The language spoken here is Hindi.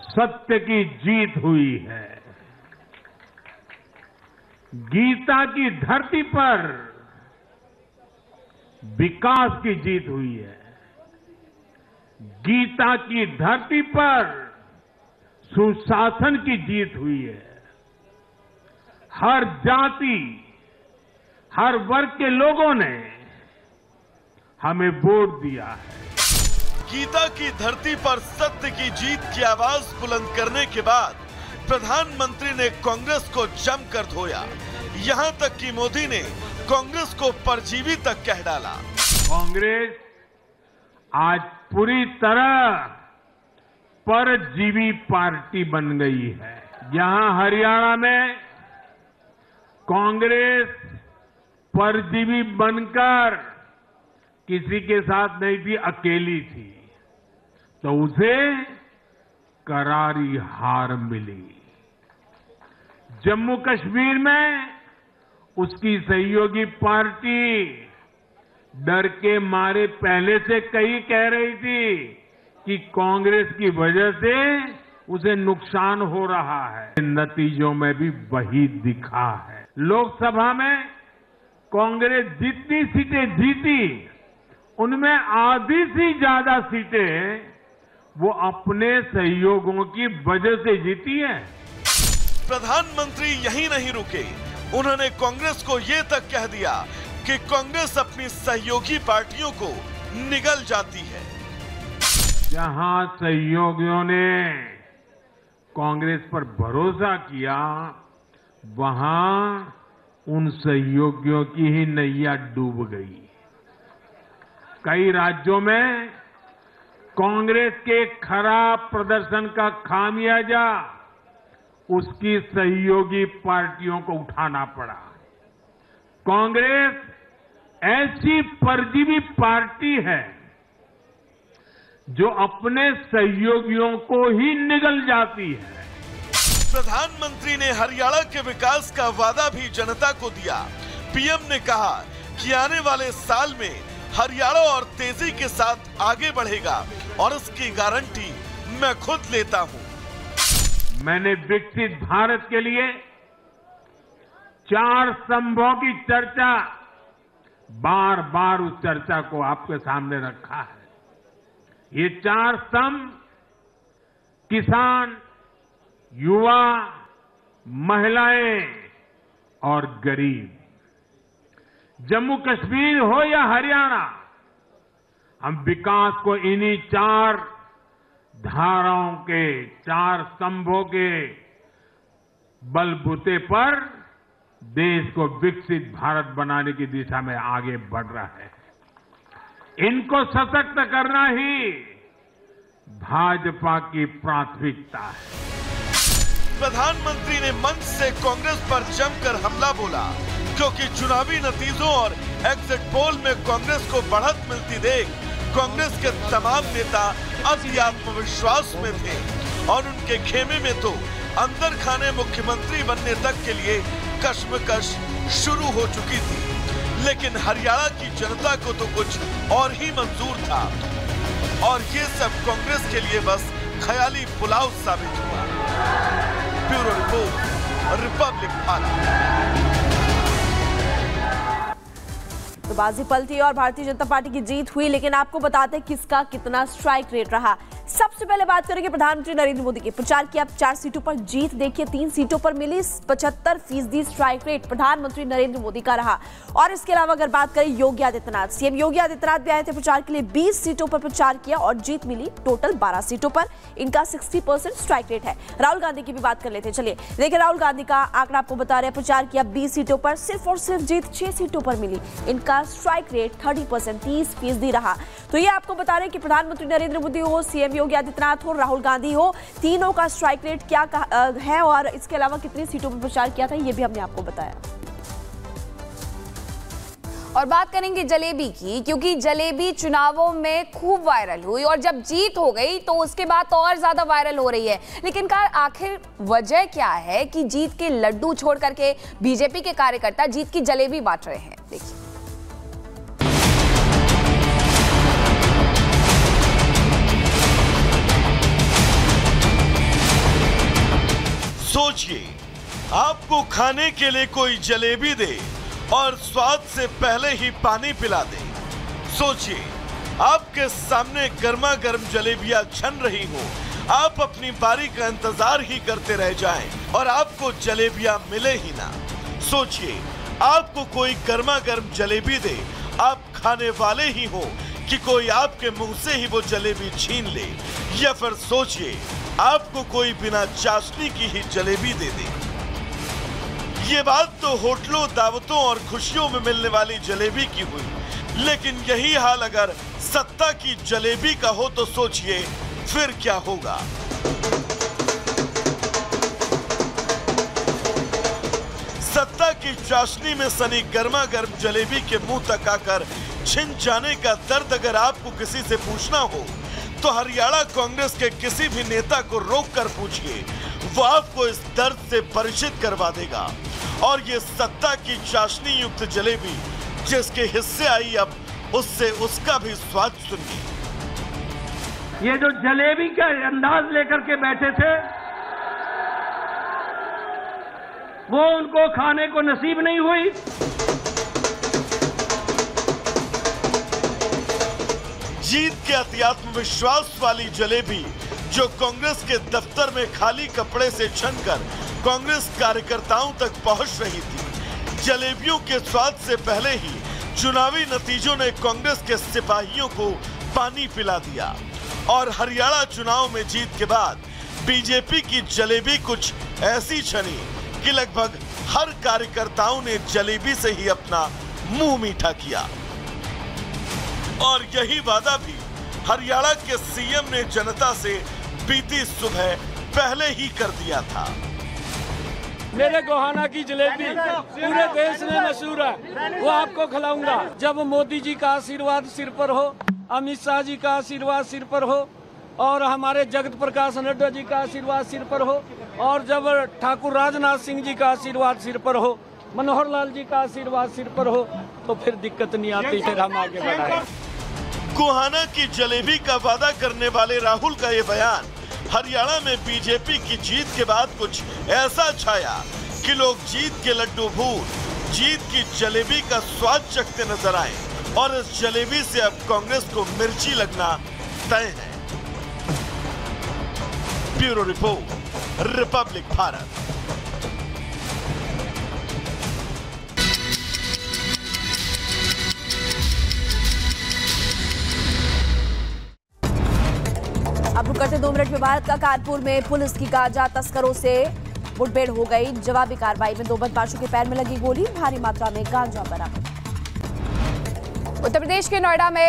सत्य की जीत हुई है। गीता की धरती पर विकास की जीत हुई है। गीता की धरती पर सुशासन की जीत हुई है। हर जाति, हर वर्ग के लोगों ने हमें वोट दिया है। गीता की धरती पर सत्य की जीत की आवाज बुलंद करने के बाद प्रधानमंत्री ने कांग्रेस को जमकर धोया। यहां तक कि मोदी ने कांग्रेस को परजीवी तक कह डाला। कांग्रेस आज पूरी तरह परजीवी पार्टी बन गई है। यहां हरियाणा में कांग्रेस परजीवी बनकर किसी के साथ नहीं थी, अकेली थी, तो उसे करारी हार मिली। जम्मू कश्मीर में उसकी सहयोगी पार्टी डर के मारे पहले से कई कह रही थी कि कांग्रेस की वजह से उसे नुकसान हो रहा है। नतीजों में भी वही दिखा है। लोकसभा में कांग्रेस जितनी सीटें जीती, उनमें आधी से ज्यादा सीटें वो अपने सहयोगियों की वजह से जीती है। प्रधानमंत्री यहीं नहीं रुके, उन्होंने कांग्रेस को ये तक कह दिया कि कांग्रेस अपनी सहयोगी पार्टियों को निगल जाती है। जहां सहयोगियों ने कांग्रेस पर भरोसा किया, वहां उन सहयोगियों की ही नैया डूब गई। कई राज्यों में कांग्रेस के खराब प्रदर्शन का खामियाजा उसकी सहयोगी पार्टियों को उठाना पड़ा। कांग्रेस ऐसी परजीवी पार्टी है जो अपने सहयोगियों को ही निगल जाती है। प्रधानमंत्री ने हरियाणा के विकास का वादा भी जनता को दिया। पीएम ने कहा कि आने वाले साल में हरियाणा और तेजी के साथ आगे बढ़ेगा और इसकी गारंटी मैं खुद लेता हूं। मैंने विकसित भारत के लिए 4 स्तंभों की चर्चा बार बार उस चर्चा को आपके सामने रखा है। ये 4 स्तंभ किसान, युवा, महिलाएं और गरीब। जम्मू कश्मीर हो या हरियाणा, हम विकास को इन्हीं 4 धाराओं के, 4 स्तंभों के बलबूते पर देश को विकसित भारत बनाने की दिशा में आगे बढ़ रहा है। इनको सशक्त करना ही भाजपा की प्राथमिकता है। प्रधानमंत्री ने मंच से कांग्रेस पर जमकर हमला बोला, क्योंकि चुनावी नतीजों और एग्जिट पोल में कांग्रेस को बढ़त मिलती देख कांग्रेस के तमाम नेता अति आत्मविश्वास में थे और उनके खेमे में तो अंदर खाने मुख्यमंत्री बनने तक के लिए कश्मकश शुरू हो चुकी थी। लेकिन हरियाणा की जनता को तो कुछ और ही मंजूर था और ये सब कांग्रेस के लिए बस ख्याली पुलाव साबित हुआ। Bureau report, Republic Bharat. तो बाजी पलटी और भारतीय जनता पार्टी की जीत हुई, लेकिन आपको बताते हैं किसका कितना स्ट्राइक रेट रहा। सबसे पहले बात करेंगे प्रधानमंत्री नरेंद्र मोदी की। प्रचार किया 4 सीटों पर जीत, देखिए 3 सीटों पर मिली 75% स्ट्राइक रेट प्रधानमंत्री नरेंद्र मोदी का रहा। और इसके अलावा अगर बात करें योगी आदित्यनाथ, सीएम योगी आदित्यनाथ भी आए थे प्रचार के लिए। 20 सीटों पर प्रचार किया और जीत मिली टोटल 12 सीटों पर। इनका 60% स्ट्राइक रेट है। राहुल गांधी की भी बात कर लेते हैं। चलिए देखिए, राहुल गांधी का आंकड़ा आपको बता रहे हैं। प्रचार किया 20 सीटों पर, सिर्फ और सिर्फ जीत 6 सीटों पर मिली। इनका स्ट्राइक रेट 30%, 30% रहा। तो ये आपको बता रहे हैं कि प्रधानमंत्री नरेंद्र मोदी हो, सीएम योगी आदित्यनाथ हो, राहुल गांधी हो, तीनों का स्ट्राइक रेट क्या है और इसके अलावा कितनी सीटों पर प्रचार किया था, ये भी हमने आपको बताया। और बात करेंगे जलेबी की, क्योंकि जलेबी चुनावों में खूब वायरल हुई और जब जीत हो गई तो उसके बाद तो और ज्यादा वायरल हो रही है। लेकिन आखिर वजह क्या है कि जीत के लड्डू छोड़ करके बीजेपी के कार्यकर्ता जीत की जलेबी बांट रहे हैं? देखिए। सोचिए, आपको खाने के लिए कोई जलेबी दे और स्वाद से पहले ही पानी पिला दे। सोचिए, आपके सामने गर्मा गर्म जलेबियां छन रही हो, आप अपनी बारी का इंतजार ही करते रह जाएं और आपको जलेबियां मिले ही ना। सोचिए, आपको कोई गर्मा गर्म जलेबी दे, आप खाने वाले ही हो कि कोई आपके मुंह से ही वो जलेबी छीन ले। या फिर सोचिए, आपको कोई बिना चाशनी की ही जलेबी दे दे। ये बात तो होटलों, दावतों और खुशियों में मिलने वाली जलेबी की हुई, लेकिन यही हाल अगर सत्ता की जलेबी का हो तो सोचिए फिर क्या होगा। सत्ता की चाशनी में सनी गर्मा गर्म जलेबी के मुंह तक आकर छिन जाने का दर्द अगर आपको किसी से पूछना हो तो हरियाणा कांग्रेस के किसी भी नेता को रोक कर पूछिए, वो आपको इस दर्द से परिचित करवा देगा। और ये सत्ता की चाशनी युक्त जलेबी जिसके हिस्से आई, अब उससे उसका भी स्वाद सुनिए। ये जो जलेबी का अंदाज लेकर के बैठे थे, वो उनको खाने को नसीब नहीं हुई। जीत के अति आत्मविश्वास वाली जलेबी जो कांग्रेस के दफ्तर में खाली कपड़े से छनकर कांग्रेस कार्यकर्ताओं तक पहुंच रही थी। जलेबियों के स्वाद से पहले ही चुनावी नतीजों ने कांग्रेस के सिपाहियों को पानी पिला दिया और हरियाणा चुनाव में जीत के बाद बीजेपी की जलेबी कुछ ऐसी छनी कि लगभग हर कार्यकर्ताओं ने जलेबी से ही अपना मुंह मीठा किया। और यही वादा भी हरियाणा के सीएम ने जनता से बीती सुबह पहले ही कर दिया था। मेरे गोहाना की जलेबी पूरे देश में मशहूर है, वो आपको खिलाऊंगा। जब मोदी जी का आशीर्वाद सिर पर हो, अमित शाह जी का आशीर्वाद सिर पर हो और हमारे जगत प्रकाश नड्डा जी का आशीर्वाद सिर पर हो और जब ठाकुर राजनाथ सिंह जी का आशीर्वाद सिर पर हो, मनोहर लाल जी का आशीर्वाद सिर पर हो, तो फिर दिक्कत नहीं आती, फिर हम आगे बढ़ाएं। गोहाना की जलेबी का वादा करने वाले राहुल का ये बयान हरियाणा में बीजेपी की जीत के बाद कुछ ऐसा छाया कि लोग जीत के लड्डू भूल जीत की जलेबी का स्वाद चखते नजर आए और इस जलेबी से अब कांग्रेस को मिर्ची लगना तय है। Bureau report, Republic Bharat. अब रुक करते 2 मिनट में भारत का कानपुर में पुलिस की गांजा तस्करों से मुठभेड़ हो गई। जवाबी कार्रवाई में 2 बदमाशों के पैर में लगी गोली, भारी मात्रा में गांजा बरामद। उत्तर प्रदेश के नोएडा में